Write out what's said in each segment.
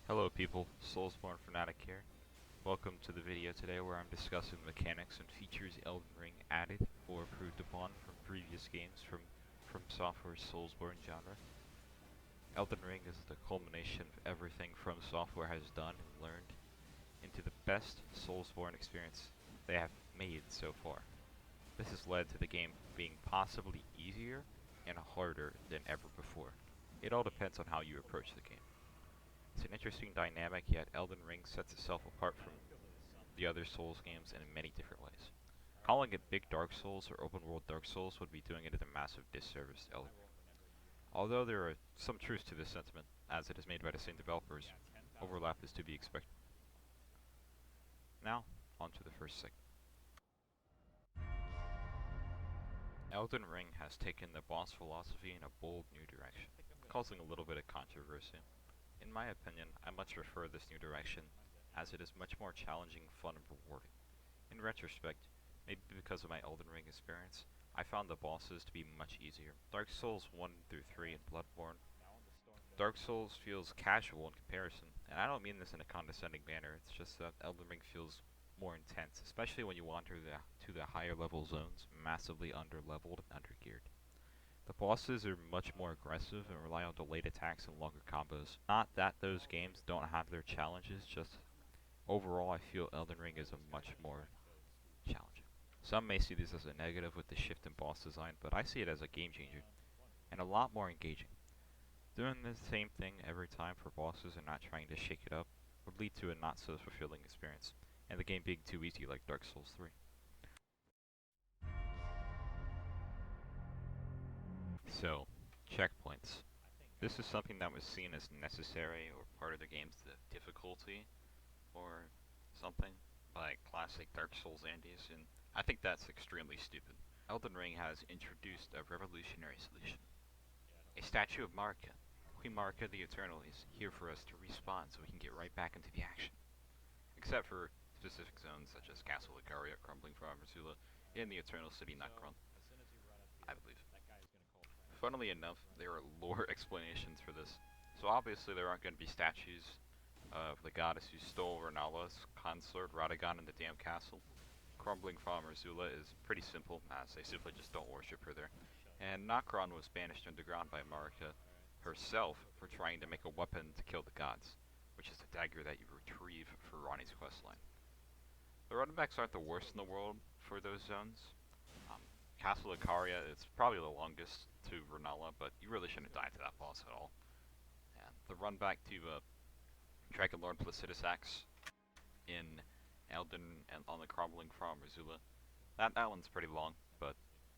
Hello people, Soulsborne Fanatic here. Welcome to the video today where I'm discussing the mechanics and features Elden Ring added or improved upon from previous games from Software's Soulsborne genre. Elden Ring is the culmination of everything From Software has done and learned into the best Soulsborne experience they have made so far. This has led to the game being possibly easier and harder than ever before. It all depends on how you approach the game. It's an interesting dynamic, yet Elden Ring sets itself apart from the other Souls games in many different ways. Calling it Big Dark Souls or Open World Dark Souls would be doing it a massive disservice to Elden Ring. Although there are some truths to this sentiment, as it is made by the same developers, overlap is to be expected. Now, on to the first segment. Elden Ring has taken the boss philosophy in a bold new direction, causing a little bit of controversy. In my opinion, I much prefer this new direction, as it is much more challenging, fun, and rewarding. In retrospect, maybe because of my Elden Ring experience, I found the bosses to be much easier. Dark Souls 1 through 3 and Bloodborne. Dark Souls feels casual in comparison, and I don't mean this in a condescending manner, it's just that Elden Ring feels more intense, especially when you wander to the higher level zones, massively under-leveled and under-geared. The bosses are much more aggressive and rely on delayed attacks and longer combos. Not that those games don't have their challenges, just overall I feel Elden Ring is a much more challenging. Some may see this as a negative with the shift in boss design, but I see it as a game changer, and a lot more engaging. Doing the same thing every time for bosses and not trying to shake it up would lead to a not so fulfilling experience, and the game being too easy like Dark Souls 3. So, checkpoints. This is something that was seen as necessary or part of the game's difficulty or something by classic Dark Souls Andes, and I think that's extremely stupid. Elden Ring has introduced a revolutionary solution. A statue of Marika. Queen Marika the Eternal is here for us to respawn so we can get right back into the action. Except for specific zones such as Castle Icaria, Crumbling Farm, Missoula, and the Eternal City Nocron, I believe. Funnily enough, there are lore explanations for this. So obviously there aren't going to be statues of the goddess who stole Renala's consort Radagon in the damn castle. Crumbling Farm Missoula is pretty simple, as they simply just don't worship her there. And Nocron was banished underground by Marika herself for trying to make a weapon to kill the gods, which is the dagger that you retrieve for Ronnie's questline. The runbacks aren't the worst in the world for those zones. Castle Icaria is probably the longest to Renala, but you really shouldn't die to that boss at all. And the run back to Dragonlord Placidusax in Elden and on the Crumbling Farm Missoula, that one's pretty long, but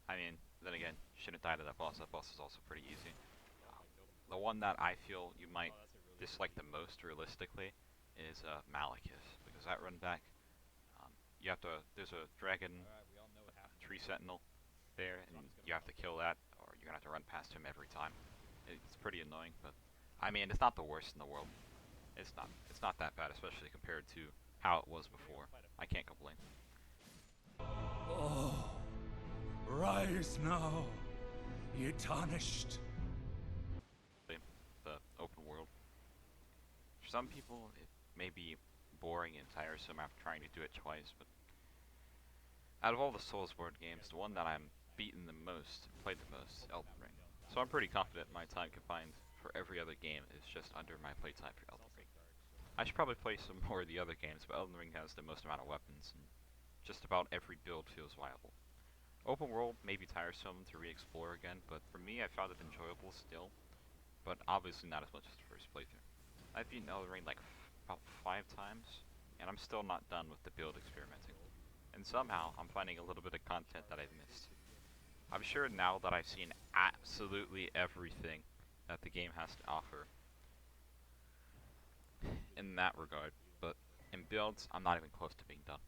I mean, then again, shouldn't die to that boss. That boss is also pretty easy. The one that I feel you might dislike the most realistically is Malekith, because that run back, you have to, there's a dragon tree sentinel there, and you have to kill that, or you're gonna have to run past him every time. It's pretty annoying, but I mean, it's not the worst in the world. It's not that bad, especially compared to how it was before. I can't complain. Oh, rise now, ye tarnished. The open world. For some people, it may be boring and tiresome after trying to do it twice, but out of all the Soulsborne games, the one that I'm beaten the most, played the most, is Elden Ring. So I'm pretty confident my time combined for every other game is just under my playtime for Elden Ring. I should probably play some more of the other games, but Elden Ring has the most amount of weapons, and just about every build feels viable. Open world may be tiresome to re-explore again, but for me I found it enjoyable still, but obviously not as much as the first playthrough. I've beaten Elden Ring like about 5 times, and I'm still not done with the build experimenting. And somehow I'm finding a little bit of content that I've missed. I'm sure now that I've seen absolutely everything that the game has to offer in that regard, but in builds, I'm not even close to being done.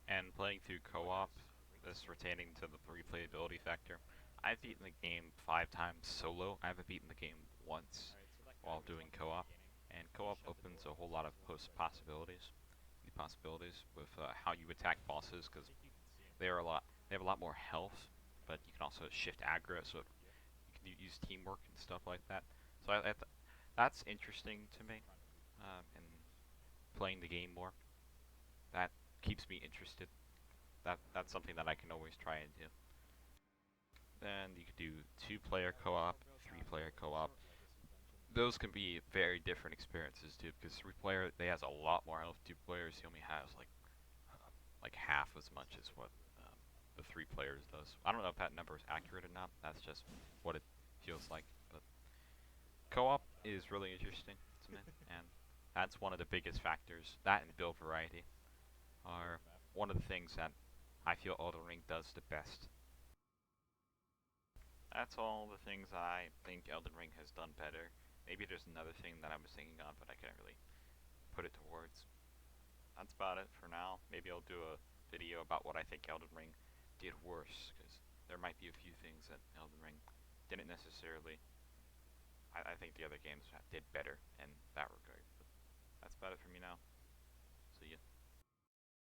And playing through co-op, this retaining to the replayability factor, I've beaten the game 5 times solo. I haven't beaten the game once while doing co-op, and co-op opens a whole lot of possibilities, new possibilities with how you attack bosses, because they have a lot more health, but you can also shift aggro, so you can use teamwork and stuff like that. So That's interesting to me, in playing the game more. That keeps me interested. That's something that I can always try and do. Then you could do two-player co-op, three-player co-op. Those can be very different experiences too, because three-player they has a lot more health. Two players he only has like half as much as what the three players does. I don't know if that number is accurate or not. That's just what it feels like. But co-op is really interesting to me, and that's one of the biggest factors. That and build variety are one of the things that I feel Elden Ring does the best. That's all the things I think Elden Ring has done better. Maybe there's another thing that I was thinking of, but I can't really put it to words. That's about it for now. Maybe I'll do a video about what I think Elden Ring did worse, because there might be a few things that Elden Ring didn't necessarily. I think the other games did better in that regard. But that's about it for me now.